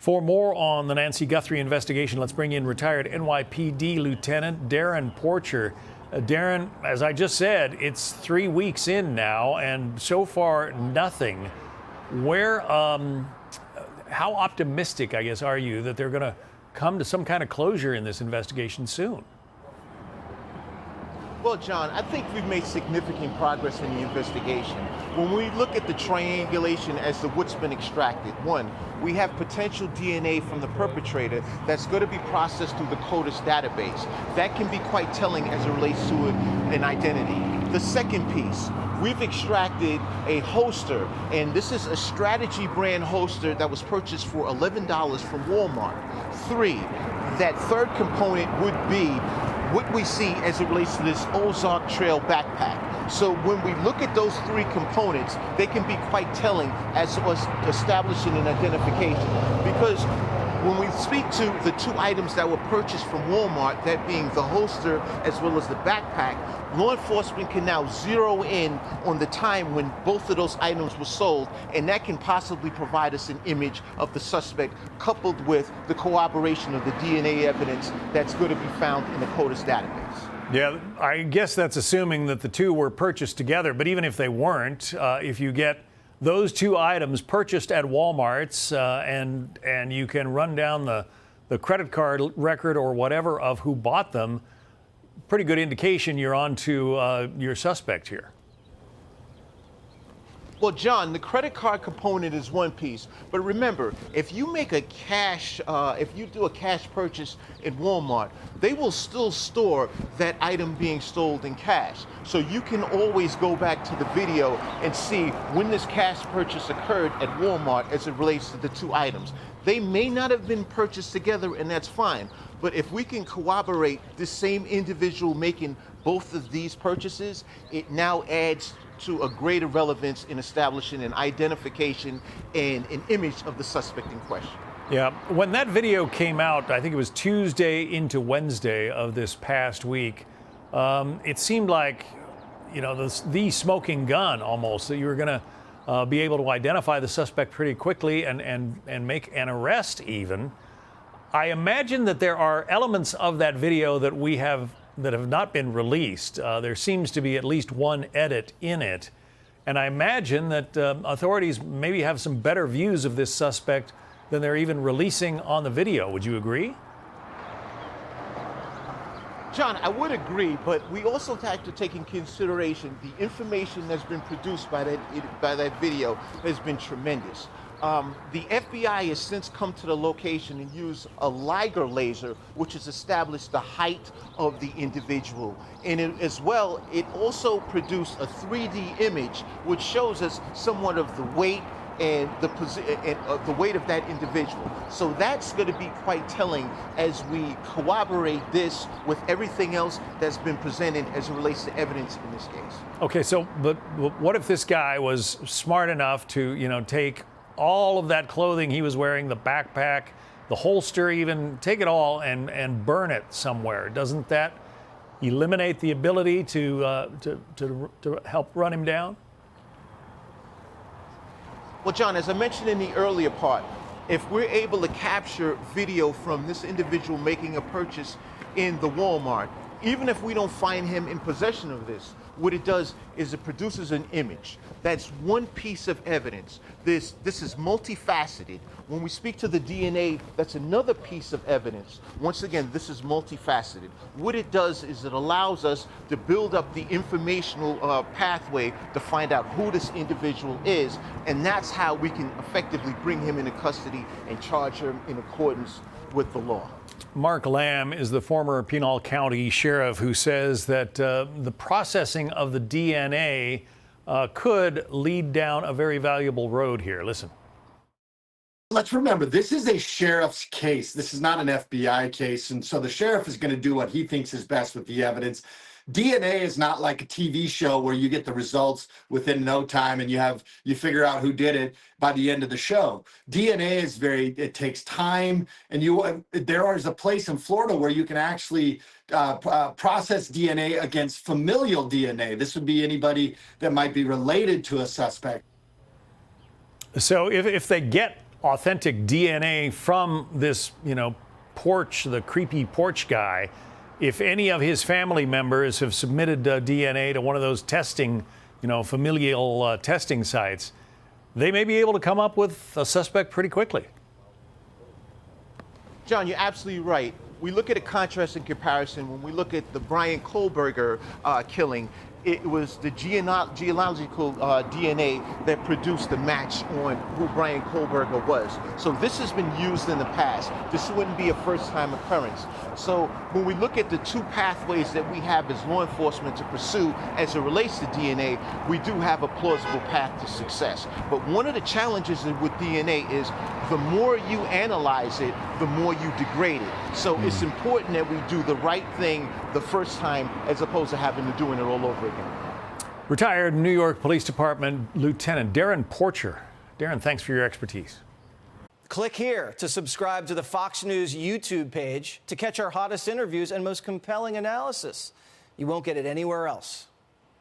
For more on the Nancy Guthrie investigation, let's bring in retired NYPD Lieutenant Darren Porcher. Darren, as I just said, it's 3 weeks in now, and so far nothing. How optimistic, I guess, are you that they're going to come to some kind of closure in this investigation soon? Well, John, I think we've made significant progress in the investigation. When we look at the triangulation as to what's been extracted, one, we have potential DNA from the perpetrator that's going to be processed through the CODIS database. That can be quite telling as it relates to an identity. The second piece, we've extracted a holster, and this is a Strategy brand holster that was purchased for $11 from Walmart. Three, that third component would be what we see as it relates to this Ozark Trail backpack. So when we look at those three components, they can be quite telling as to us establishing an identification. Because when we speak to the two items that were purchased from Walmart, that being the holster as well as the backpack, law enforcement can now zero in on the time when both of those items were sold, and that can possibly provide us an image of the suspect, coupled with the corroboration of the DNA evidence that's going to be found in the CODIS database. Yeah, I guess that's assuming that the two were purchased together, but even if they weren't, if you get those two items purchased at Walmart's and you can run down the credit card record or whatever of who bought them, pretty good indication you're on to your suspect here. Well, John, the credit card component is one piece, but remember, if you make a if you do a cash purchase in Walmart, they will still store that item being sold in cash. So you can always go back to the video and see when this cash purchase occurred at Walmart as it relates to the two items. They may not have been purchased together, and that's fine. But if we can corroborate the same individual making both of these purchases, it now adds to a greater relevance in establishing an identification and an image of the suspect in question. Yeah, when that video came out, I think it was Tuesday into Wednesday of this past week, it seemed like, you know, the smoking gun almost, that you were going to be able to identify the suspect pretty quickly and make an arrest even. I imagine that there are elements of that video that have not been released. There seems to be at least one edit in it. And I imagine that authorities maybe have some better views of this suspect than they're even releasing on the video. Would you agree? John, I would agree, but we also have to take in consideration the information that's been produced by that video has been tremendous. The FBI has since come to the location and used a Liger laser, which has established the height of the individual. And as well, it also produced a 3D image, which shows us somewhat of the weight and the weight of that individual. So that's going to be quite telling as we corroborate this with everything else that's been presented as it relates to evidence in this case. Okay, so but what if this guy was smart enough to, you know, take all of that clothing he was wearing, the backpack, the holster even, take it all and burn it somewhere? Doesn't that eliminate the ability to help run him down? Well, John, as I mentioned in the earlier part, if we're able to capture video from this individual making a purchase in the Walmart, even if we don't find him in possession of this, what it does is it produces an image. That's one piece of evidence. This is multifaceted. When we speak to the DNA, that's another piece of evidence. Once again, this is multifaceted. What it does is it allows us to build up the informational pathway to find out who this individual is, and that's how we can effectively bring him into custody and charge him in accordance with the law. Mark Lamb is the former Pinal County sheriff who says that the processing of the DNA could lead down a very valuable road here. Listen. Let's remember, this is a sheriff's case. This is not an FBI case. And so the sheriff is going to do what he thinks is best with the evidence. DNA is not like a TV show where you get the results within no time and you figure out who did it by the end of the show. DNA is it takes time, and there is a place in Florida where you can actually process DNA against familial DNA. This would be anybody that might be related to a suspect. So if they get authentic DNA from this, porch, the creepy porch guy, if any of his family members have submitted DNA to one of those testing, familial testing sites, they may be able to come up with a suspect pretty quickly. John, you're absolutely right. We look at a contrast and comparison. When we look at the Brian Kohlberger killing, it was the genealogical DNA that produced the match on who Brian Kohlberger was. So this has been used in the past. This wouldn't be a first-time occurrence. So when we look at the two pathways that we have as law enforcement to pursue as it relates to DNA, we do have a plausible path to success. But one of the challenges with DNA is the more you analyze it, the more you degrade it. So it's important that we do the right thing the first time as opposed to having to doing it all over again. Retired New York Police Department Lieutenant Darren Porcher. Darren, thanks for your expertise. Click here to subscribe to the Fox News YouTube page to catch our hottest interviews and most compelling analysis. You won't get it anywhere else.